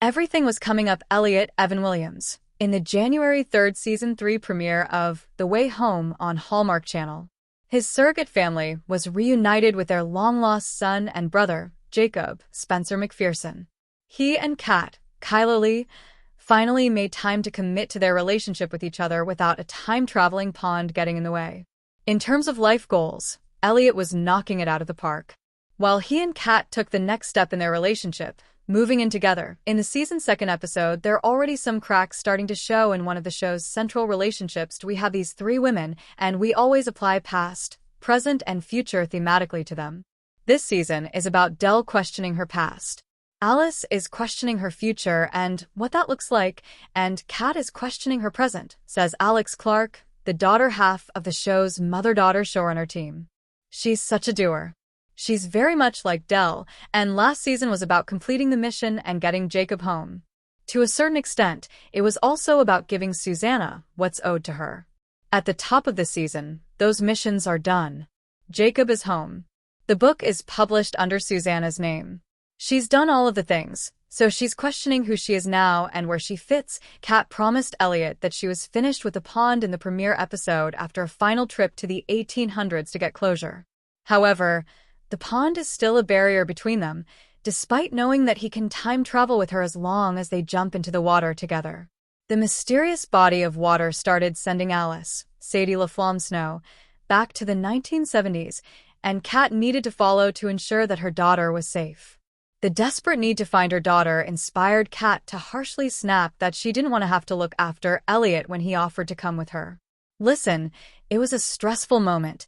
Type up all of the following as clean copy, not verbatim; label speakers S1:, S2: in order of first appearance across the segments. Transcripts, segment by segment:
S1: Everything was coming up Elliot Evan Williams in the January 3rd Season 3 premiere of The Way Home on Hallmark Channel. His surrogate family was reunited with their long-lost son and brother, Jacob Spencer McPherson. He and Kat, Kyla Lee, finally made time to commit to their relationship with each other without a time-traveling pond getting in the way. In terms of life goals, Elliot was knocking it out of the park. While he and Kat took the next step in their relationship, moving in together, in the season's second episode, there are already some cracks starting to show in one of the show's central relationships. We have these three women, and we always apply past, present, and future thematically to them. This season is about Dell questioning her past. Alice is questioning her future and what that looks like, and Kat is questioning her present, says Alex Clark, the daughter half of the show's mother-daughter showrunner team. She's such a doer. She's very much like Dell, and last season was about completing the mission and getting Jacob home. To a certain extent, it was also about giving Susanna what's owed to her. At the top of the season, those missions are done. Jacob is home. The book is published under Susanna's name. She's done all of the things, so she's questioning who she is now and where she fits. Kat promised Elliot that she was finished with the pond in the premiere episode after a final trip to the 1800s to get closure. However, the pond is still a barrier between them, despite knowing that he can time travel with her as long as they jump into the water together. The mysterious body of water started sending Alice, Sadie LaFlamme Snow, back to the 1970s, and Kat needed to follow to ensure that her daughter was safe. The desperate need to find her daughter inspired Kat to harshly snap that she didn't want to have to look after Elliot when he offered to come with her. Listen, it was a stressful moment.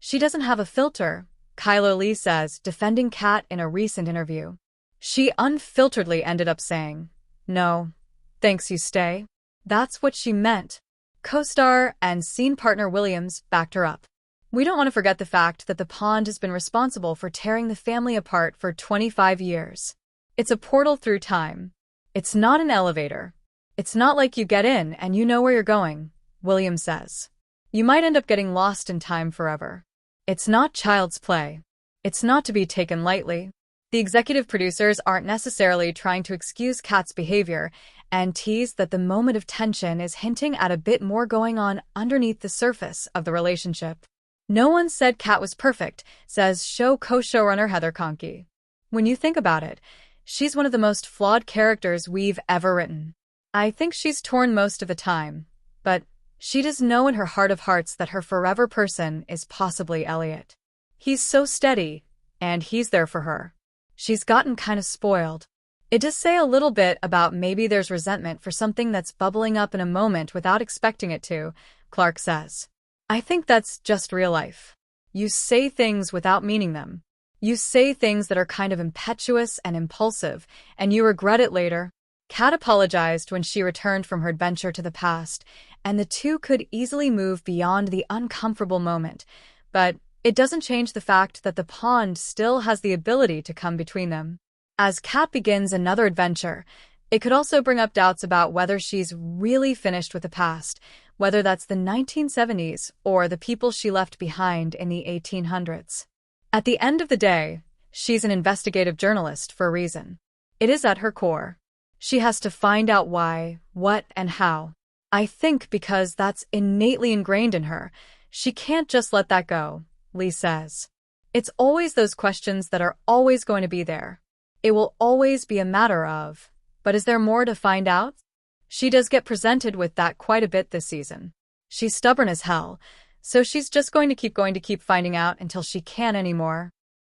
S1: She doesn't have a filter, Kyla Lee says, defending Kat in a recent interview. She unfilteredly ended up saying, "No, thanks, you stay." That's what she meant. Co-star and scene partner Williams backed her up. We don't want to forget the fact that the pond has been responsible for tearing the family apart for 25 years. It's a portal through time. It's not an elevator. It's not like you get in and you know where you're going, Williams says. You might end up getting lost in time forever. It's not child's play. It's not to be taken lightly. The executive producers aren't necessarily trying to excuse Kat's behavior and tease that the moment of tension is hinting at a bit more going on underneath the surface of the relationship. No one said Kat was perfect, says show co-showrunner Heather Conkey. When you think about it, she's one of the most flawed characters we've ever written. I think she's torn most of the time, but she does know in her heart of hearts that her forever person is possibly Elliot. He's so steady, and he's there for her. She's gotten kind of spoiled. It does say a little bit about maybe there's resentment for something that's bubbling up in a moment without expecting it to, Clark says. I think that's just real life. You say things without meaning them. You say things that are kind of impetuous and impulsive, and you regret it later. Kat apologized when she returned from her adventure to the past, and the two could easily move beyond the uncomfortable moment, but it doesn't change the fact that the pond still has the ability to come between them. As Kat begins another adventure, it could also bring up doubts about whether she's really finished with the past, whether that's the 1970s or the people she left behind in the 1800s. At the end of the day, she's an investigative journalist for a reason. It is at her core. She has to find out why, what, and how. I think because that's innately ingrained in her, she can't just let that go, Lee says. It's always those questions that are always going to be there. It will always be a matter of, but is there more to find out? She does get presented with that quite a bit this season. She's stubborn as hell, so she's just going to keep finding out until she can't anymore.